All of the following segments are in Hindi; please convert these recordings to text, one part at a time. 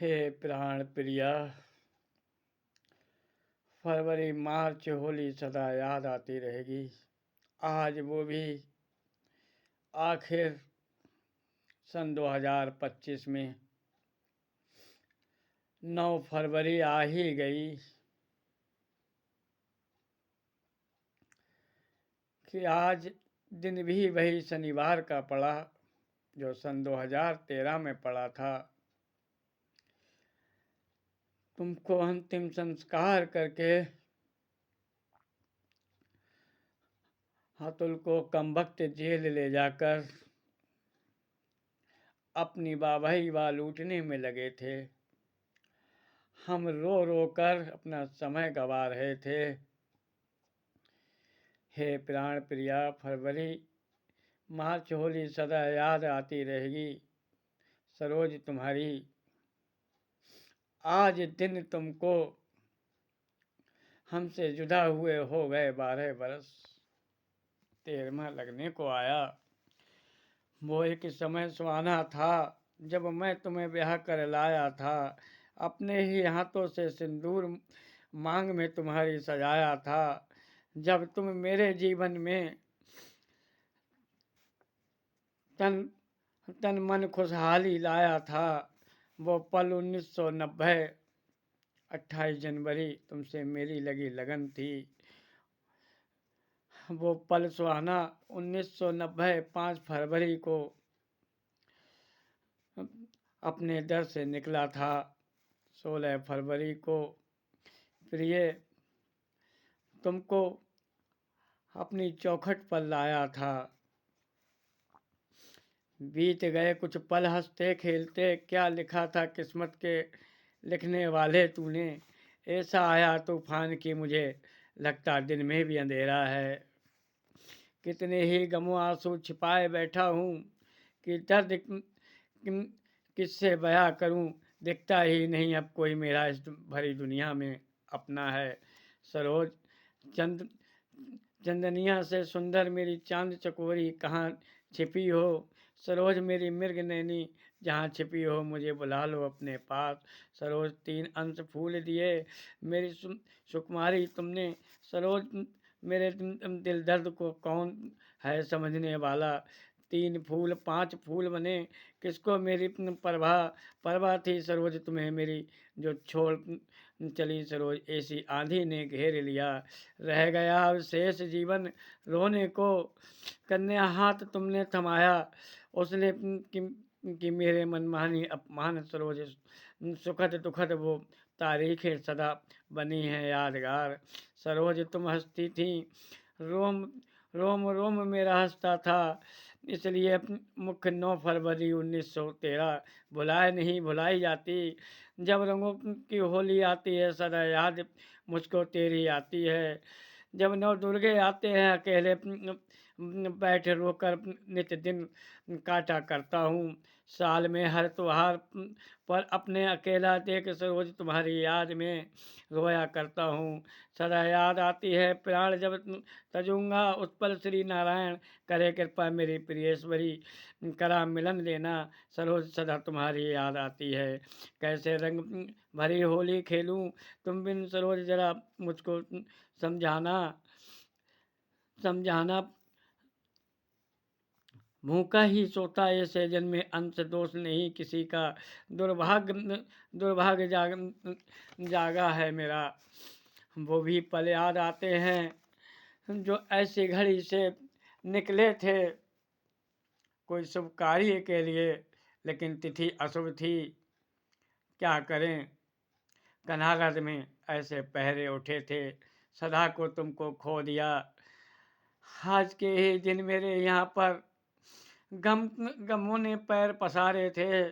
हे प्राण प्रिया, फरवरी मार्च होली सदा याद आती रहेगी। आज वो भी आखिर सन 2025 में 9 फरवरी आ ही गई कि आज दिन भी वही शनिवार का पड़ा जो सन 2013 में पड़ा था। तुमको अंतिम संस्कार करके हतुल को कमबख्त जेल ले जाकर अपनी वाहवाही लूटने में लगे थे। हम रो रो कर अपना समय गंवा रहे थे। हे प्राण प्रिया, फरवरी मार्च होली सदा याद आती रहेगी। सरोज तुम्हारी आज दिन तुमको हमसे जुदा हुए हो गए 12 बरस। 13वां लगने को आया। वो एक समय सुहाना था जब मैं तुम्हें ब्याह कर लाया था। अपने ही हाथों से सिंदूर मांग में तुम्हारी सजाया था। जब तुम मेरे जीवन में तन मन खुशहाली लाया था। वो पल 1990 28 जनवरी तुमसे मेरी लगी लगन थी। वो पल सुहाना 1990 5 फरवरी को अपने दर से निकला था। 16 फरवरी को प्रिय तुमको अपनी चौखट पर लाया था। बीत गए कुछ पल हंसते खेलते, क्या लिखा था किस्मत के लिखने वाले तूने। ऐसा आया तूफान की मुझे लगता दिन में भी अंधेरा है। कितने ही गमों आंसू छिपाए बैठा हूँ कि दर्द किससे बयां करूँ। दिखता ही नहीं अब कोई मेरा इस भरी दुनिया में अपना है। सरोज चंदनिया से सुंदर मेरी चांद चकोरी कहाँ छिपी हो। सरोज मेरी मृग नैनी जहाँ छिपी हो मुझे बुला लो अपने पास। सरोज 3 अंश फूल दिए मेरी सुकुमारी तुमने। सरोज मेरे दिल दर्द को कौन है समझने वाला। 3 फूल 5 फूल बने किसको मेरी परवाह थी। सरोज तुम्हें मेरी जो छोड़ चली सरोज ऐसी आंधी ने घेर लिया। रह गया शेष जीवन रोने को। कन्या हाथ तुमने थमाया उसने कि मेरे मनमानी अपमान। सरोज सुखद दुखद वो तारीखें सदा बनी हैं यादगार। सरोज तुम हंसती थी रोम रोम रोम मेरा हंसता था। इसलिए मुख्य 9 फरवरी 1913 भुलाए नहीं भुलाई जाती। जब रंगों की होली आती है सदा याद मुझको तेरी आती है। जब 9 दुर्गे आते हैं अकेले बैठ रोकर नित्य दिन काटा करता हूँ। साल में हर त्योहार पर अपने अकेला देख सरोज तुम्हारी याद में रोया करता हूँ। सदा याद आती है प्राण जब तजूंगा उस पर श्री नारायण करे कृपा मेरी प्रियेश्वरी करा मिलन लेना। सरोज सदा तुम्हारी याद आती है। कैसे रंग भरी होली खेलूं तुम बिन सरोज जरा मुझको समझाना समझाना। भूखा ही सोता ऐसे जन्मे अंश दोष नहीं किसी का। दुर्भाग्य जागा है मेरा। वो भी पल याद आते हैं जो ऐसी घड़ी से निकले थे कोई शुभ कार्य के लिए लेकिन तिथि अशुभ थी। क्या करें कनागत में ऐसे पहरे उठे थे सदा को तुमको खो दिया। आज के ही दिन मेरे यहाँ पर गमों ने पैर पसारे थे।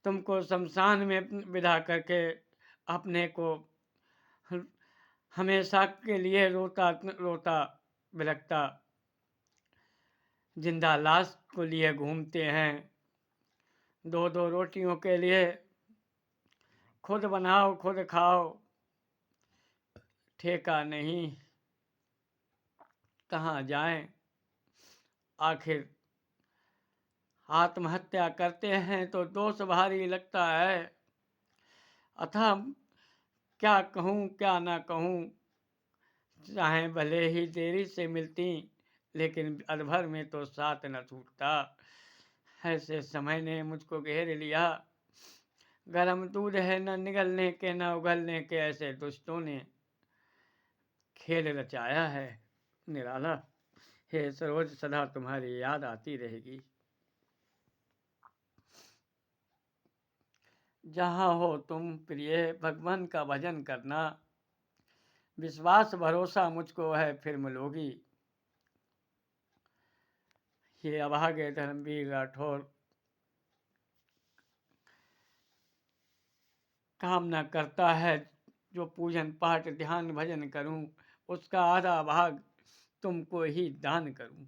तुमको शमशान में विदा करके अपने को हमेशा के लिए रोता रोता बिलखता जिंदा लाश को लिए घूमते हैं। 2 रोटियों के लिए खुद बनाओ खुद खाओ ठेका नहीं कहाँ जाएं। आखिर आत्महत्या करते हैं तो दोष भारी लगता है। अतः क्या कहूँ क्या ना कहूँ, चाहे भले ही देरी से मिलती, लेकिन अधभर में तो साथ न छूटता। ऐसे समय ने मुझको घेर लिया, गरम दूध है न निगलने के न उगलने के, ऐसे दुष्टों ने खेल रचाया है निराला। हे सरोज, सदा तुम्हारी याद आती रहेगी। जहाँ हो तुम प्रिय, भगवान का भजन करना, विश्वास भरोसा मुझको है फिर मिलोगी। ये अभागे धर्मवीर राठौर कामना करता है, जो पूजन पाठ ध्यान भजन करूं, उसका आधा भाग तुमको ही दान करूं।